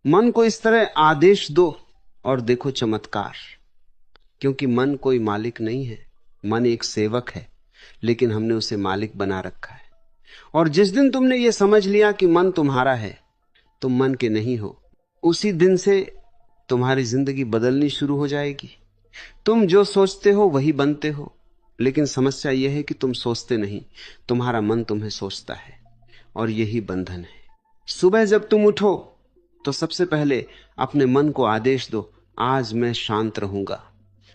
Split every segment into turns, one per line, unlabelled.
मन को इस तरह आदेश दो और देखो चमत्कार। क्योंकि मन कोई मालिक नहीं है, मन एक सेवक है, लेकिन हमने उसे मालिक बना रखा है। और जिस दिन तुमने यह समझ लिया कि मन तुम्हारा है, तुम मन के नहीं हो, उसी दिन से तुम्हारी जिंदगी बदलनी शुरू हो जाएगी। तुम जो सोचते हो वही बनते हो। लेकिन समस्या यह है कि तुम सोचते नहीं, तुम्हारा मन तुम्हें सोचता है, और यही बंधन है। सुबह जब तुम उठो तो सबसे पहले अपने मन को आदेश दो, आज मैं शांत रहूंगा,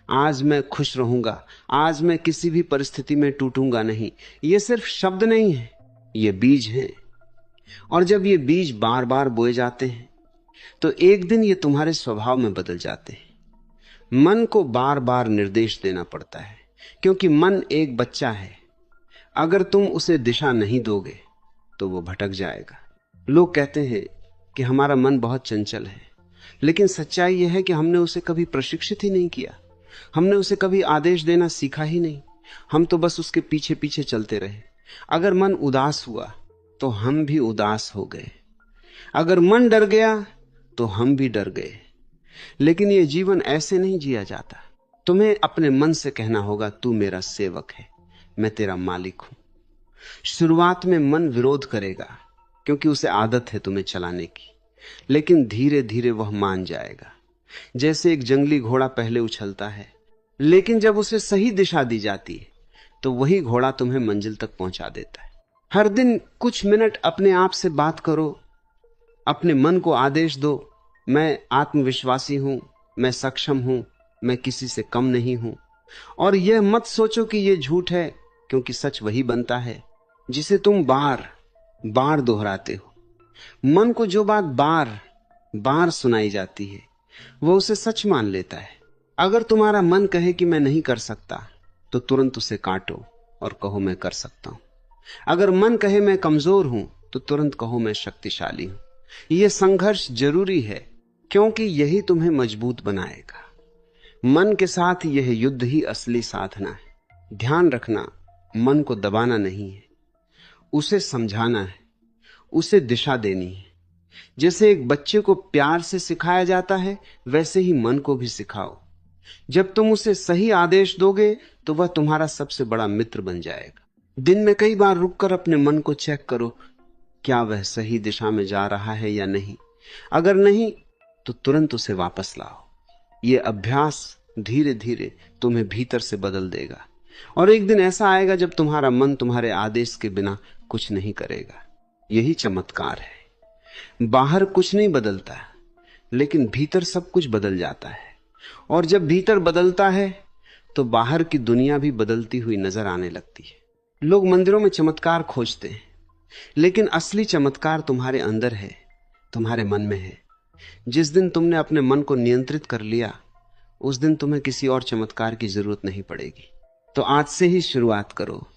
आज मैं खुश रहूंगा, आज मैं किसी भी परिस्थिति में टूटूंगा नहीं। ये सिर्फ शब्द नहीं है, ये बीज है। और जब ये बीज बार बार बोए जाते हैं तो एक दिन ये तुम्हारे स्वभाव में बदल जाते हैं। मन को बार बार निर्देश देना पड़ता है, क्योंकि मन एक बच्चा है। अगर तुम उसे दिशा नहीं दोगे तो वो भटक जाएगा। लोग कहते हैं कि हमारा मन बहुत चंचल है, लेकिन सच्चाई यह है कि हमने उसे कभी प्रशिक्षित ही नहीं किया, हमने उसे कभी आदेश देना सीखा ही नहीं। हम तो बस उसके पीछे पीछे चलते रहे। अगर मन उदास हुआ तो हम भी उदास हो गए, अगर मन डर गया तो हम भी डर गए। लेकिन यह जीवन ऐसे नहीं जिया जाता। तुम्हें अपने मन से कहना होगा, तू मेरा सेवक है, मैं तेरा मालिक हूं। शुरुआत में मन विरोध करेगा, क्योंकि उसे आदत है तुम्हें चलाने की, लेकिन धीरे धीरे वह मान जाएगा। जैसे एक जंगली घोड़ा पहले उछलता है, लेकिन जब उसे सही दिशा दी जाती है तो वही घोड़ा तुम्हें मंजिल तक पहुंचा देता है। हर दिन कुछ मिनट अपने आप से बात करो, अपने मन को आदेश दो, मैं आत्मविश्वासी हूं, मैं सक्षम हूं, मैं किसी से कम नहीं हूं। और यह मत सोचो कि यह झूठ है, क्योंकि सच वही बनता है जिसे तुम बार बार दोहराते हो। मन को जो बात बार बार सुनाई जाती है वो उसे सच मान लेता है। अगर तुम्हारा मन कहे कि मैं नहीं कर सकता, तो तुरंत उसे काटो और कहो मैं कर सकता हूं। अगर मन कहे मैं कमजोर हूं, तो तुरंत कहो मैं शक्तिशाली हूं। यह संघर्ष जरूरी है, क्योंकि यही तुम्हें मजबूत बनाएगा। मन के साथ यह युद्ध ही असली साधना है। ध्यान रखना, मन को दबाना नहीं है, उसे समझाना है, उसे दिशा देनी है। जैसे एक बच्चे को प्यार से सिखाया जाता है, वैसे ही मन को भी सिखाओ। जब तुम उसे सही आदेश दोगे तो वह तुम्हारा सबसे बड़ा मित्र बन जाएगा। दिन में कई बार रुककर अपने मन को चेक करो, क्या वह सही दिशा में जा रहा है या नहीं। अगर नहीं तो तुरंत उसे वापस लाओ। यह अभ्यास धीरे धीरे तुम्हें भीतर से बदल देगा, और एक दिन ऐसा आएगा जब तुम्हारा मन तुम्हारे आदेश के बिना कुछ नहीं करेगा। यही चमत्कार है। बाहर कुछ नहीं बदलता, लेकिन भीतर सब कुछ बदल जाता है। और जब भीतर बदलता है तो बाहर की दुनिया भी बदलती हुई नजर आने लगती है। लोग मंदिरों में चमत्कार खोजते हैं, लेकिन असली चमत्कार तुम्हारे अंदर है, तुम्हारे मन में है। जिस दिन तुमने अपने मन को नियंत्रित कर लिया, उस दिन तुम्हें किसी और चमत्कार की जरूरत नहीं पड़ेगी। तो आज से ही शुरुआत करो,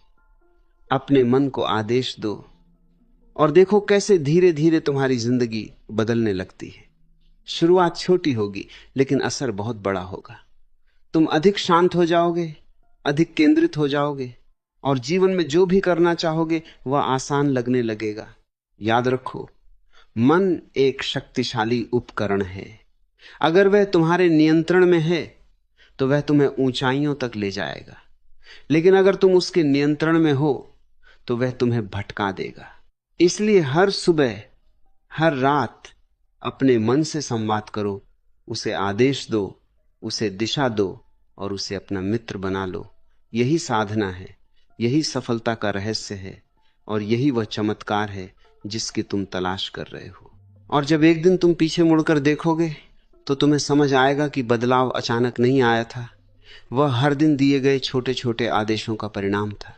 अपने मन को आदेश दो, और देखो कैसे धीरे धीरे तुम्हारी जिंदगी बदलने लगती है। शुरुआत छोटी होगी, लेकिन असर बहुत बड़ा होगा। तुम अधिक शांत हो जाओगे, अधिक केंद्रित हो जाओगे, और जीवन में जो भी करना चाहोगे वह आसान लगने लगेगा। याद रखो, मन एक शक्तिशाली उपकरण है। अगर वह तुम्हारे नियंत्रण में है तो वह तुम्हें ऊंचाइयों तक ले जाएगा, लेकिन अगर तुम उसके नियंत्रण में हो तो वह तुम्हें भटका देगा। इसलिए हर सुबह, हर रात अपने मन से संवाद करो, उसे आदेश दो, उसे दिशा दो, और उसे अपना मित्र बना लो। यही साधना है, यही सफलता का रहस्य है, और यही वह चमत्कार है जिसकी तुम तलाश कर रहे हो। और जब एक दिन तुम पीछे मुड़कर देखोगे तो तुम्हें समझ आएगा कि बदलाव अचानक नहीं आया था, वह हर दिन दिए गए छोटे छोटे आदेशों का परिणाम था।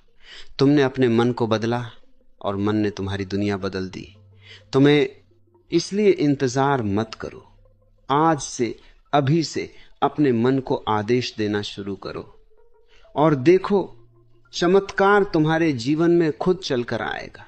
तुमने अपने मन को बदला और मन ने तुम्हारी दुनिया बदल दी। तुम्हें इसलिए इंतजार मत करो, आज से, अभी से अपने मन को आदेश देना शुरू करो, और देखो चमत्कार तुम्हारे जीवन में खुद चलकर आएगा।